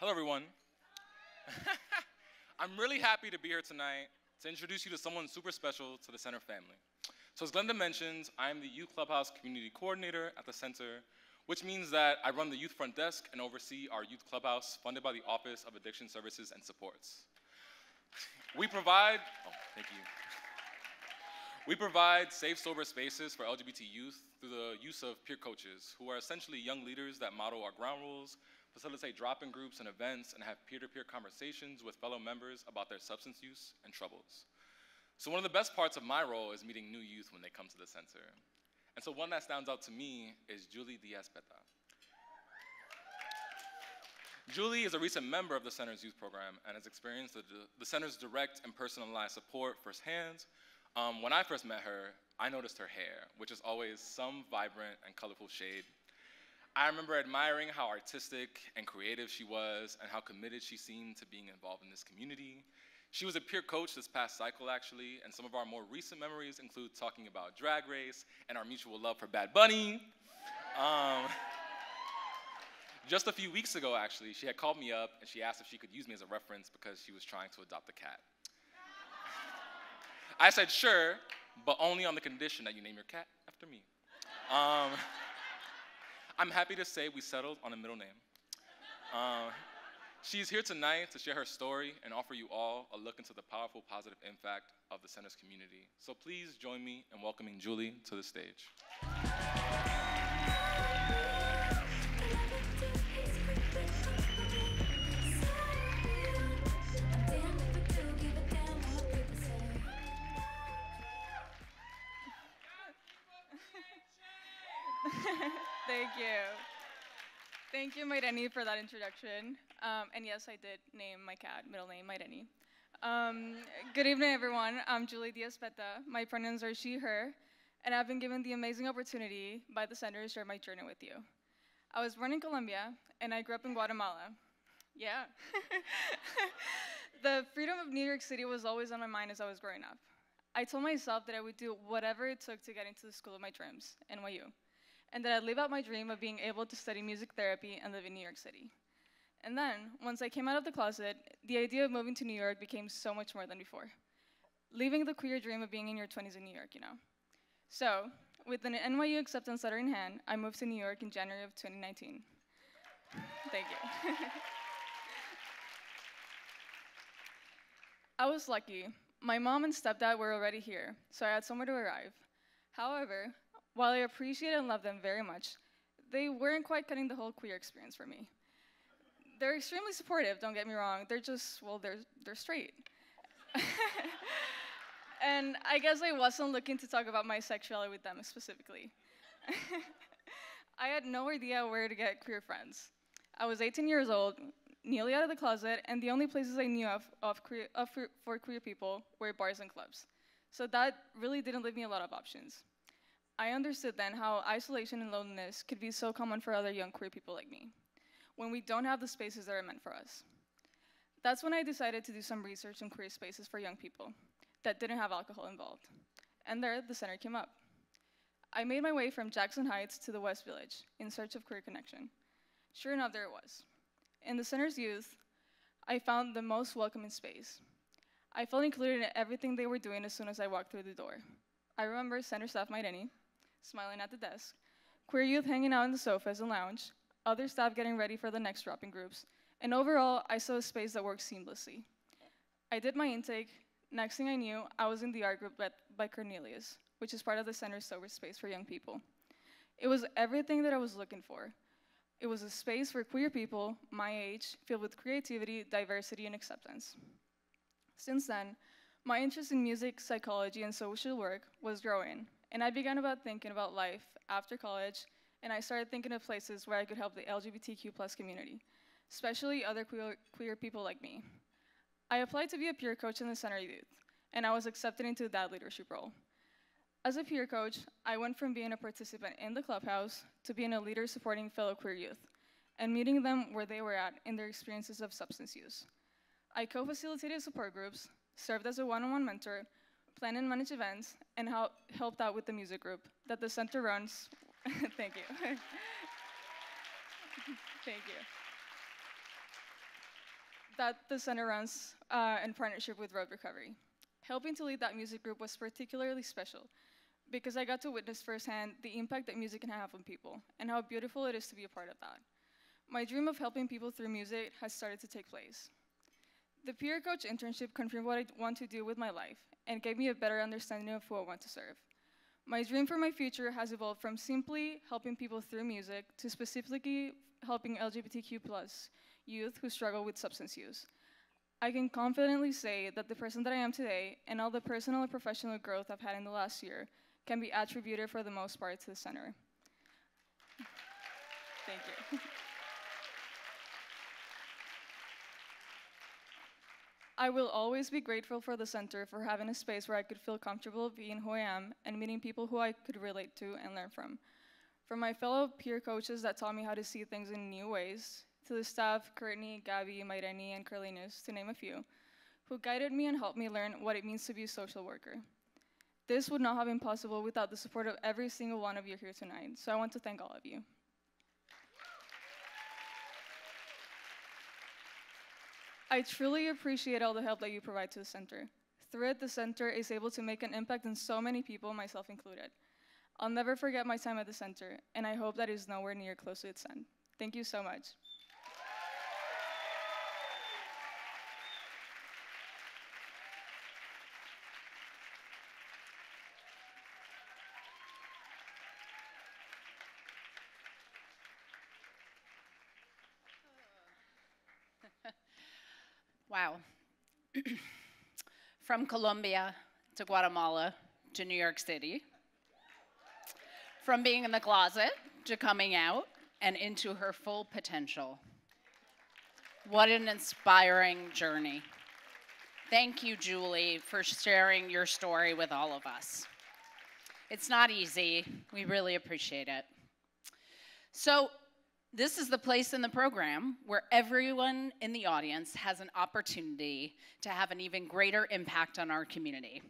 Hello, everyone. I'm really happy to be here tonight to introduce you to someone super special to the Center family. So as Glenda mentioned, I'm the Youth Clubhouse Community Coordinator at the Center, which means that I run the Youth Front Desk and oversee our Youth Clubhouse funded by the Office of Addiction Services and Supports. We provide safe, sober spaces for LGBT youth through the use of peer coaches, who are essentially young leaders that model our ground rules, facilitate drop-in groups and events, and have peer-to-peer conversations with fellow members about their substance use and troubles. So one of the best parts of my role is meeting new youth when they come to the Center. And so one that stands out to me is Diaz Petta. Julie is a recent member of the Center's youth program and has experienced the Center's direct and personalized support firsthand. When I first met her, I noticed her hair, which is always some vibrant and colorful shade. I remember admiring how artistic and creative she was and how committed she seemed to being involved in this community. She was a peer coach this past cycle, actually, and some of our more recent memories include talking about Drag Race and our mutual love for Bad Bunny. Just a few weeks ago, actually, she had called me up and she asked if she could use me as a reference because she was trying to adopt a cat. I said, sure, but only on the condition that you name your cat after me. I'm happy to say we settled on a middle name. She's here tonight to share her story and offer you all a look into the powerful, positive impact of the Center's community. So please join me in welcoming Julie to the stage. Thank you. Thank you, Maireni, for that introduction. And yes, I did name my cat, middle name, Maireni. Good evening, everyone. I'm Julie Diaz Petta. My pronouns are she, her, and I've been given the amazing opportunity by the Center to share my journey with you. I was born in Colombia, and I grew up in Guatemala. Yeah. The freedom of New York City was always on my mind as I was growing up. I told myself that I would do whatever it took to get into the school of my dreams, NYU, and that I'd live out my dream of being able to study music therapy and live in New York City. And then, once I came out of the closet, the idea of moving to New York became so much more than before. Living the queer dream of being in your 20s in New York, you know. So, with an NYU acceptance letter in hand, I moved to New York in January of 2019. Thank you. I was lucky. My mom and stepdad were already here, so I had somewhere to arrive. However, while I appreciate and love them very much, they weren't quite cutting the whole queer experience for me. They're extremely supportive, don't get me wrong. They're just, well, they're straight. And I guess I wasn't looking to talk about my sexuality with them specifically. I had no idea where to get queer friends. I was 18 years old, nearly out of the closet, and the only places I knew for queer people were bars and clubs. So that really didn't leave me a lot of options. I understood then how isolation and loneliness could be so common for other young queer people like me, when we don't have the spaces that are meant for us. That's when I decided to do some research on queer spaces for young people that didn't have alcohol involved. And there, the Center came up. I made my way from Jackson Heights to the West Village in search of queer connection. Sure enough, there it was. In the Center's youth, I found the most welcoming space. I felt included in everything they were doing as soon as I walked through the door. I remember Center staff Maireni smiling at the desk, queer youth hanging out on the sofas and lounge, other staff getting ready for the next drop-in groups, and overall, I saw a space that worked seamlessly. I did my intake. Next thing I knew, I was in the art group led by Cornelius, which is part of the Center's sober space for young people. It was everything that I was looking for. It was a space for queer people, my age, filled with creativity, diversity, and acceptance. Since then, my interest in music, psychology, and social work was growing, and I began thinking about life after college, and I started thinking of places where I could help the LGBTQ+ community, especially other queer people like me. I applied to be a peer coach in the Center Youth, and I was accepted into that leadership role. As a peer coach, I went from being a participant in the clubhouse to being a leader supporting fellow queer youth, and meeting them where they were at in their experiences of substance use. I co-facilitated support groups, served as a one-on-one mentor, planned and managed events, and helped out with the music group that the Center runs. Thank you. Thank you. that the center runs in partnership with Road Recovery. Helping to lead that music group was particularly special because I got to witness firsthand the impact that music can have on people and how beautiful it is to be a part of that. My dream of helping people through music has started to take place. The peer coach internship confirmed what I want to do with my life and gave me a better understanding of who I want to serve. My dream for my future has evolved from simply helping people through music to specifically helping LGBTQ+ youth who struggle with substance use. I can confidently say that the person that I am today and all the personal and professional growth I've had in the last year can be attributed for the most part to the center. Thank you. I will always be grateful for the center for having a space where I could feel comfortable being who I am and meeting people who I could relate to and learn from. From my fellow peer coaches that taught me how to see things in new ways, to the staff, Courtney, Gabby, Maireni, and Carlinus, to name a few, who guided me and helped me learn what it means to be a social worker. This would not have been possible without the support of every single one of you here tonight, so I want to thank all of you. I truly appreciate all the help that you provide to the center. Through it, the center is able to make an impact on so many people, myself included. I'll never forget my time at the center, and I hope that is nowhere near close to its end. Thank you so much. Wow. From Colombia to Guatemala to New York City. From being in the closet to coming out and into her full potential. What an inspiring journey. Thank you, Julie, for sharing your story with all of us. It's not easy. We really appreciate it. So, this is the place in the program where everyone in the audience has an opportunity to have an even greater impact on our community.